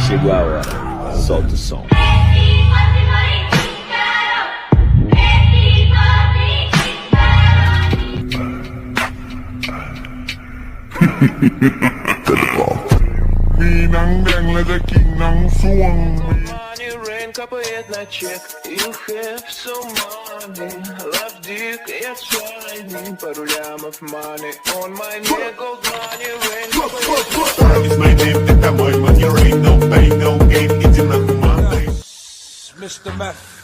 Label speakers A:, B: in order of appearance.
A: Chegou a hora, solta o som.
B: Mi nắng đen là cái kín nắng xuông.
C: Couple hit на чек, you have so money, love dick, я свайный, пару лямов money, on my neck, gold money, rain,
B: It's my name, это мой money rain, no pain, no gain, иди нахуй, money.
D: Mr. Meth,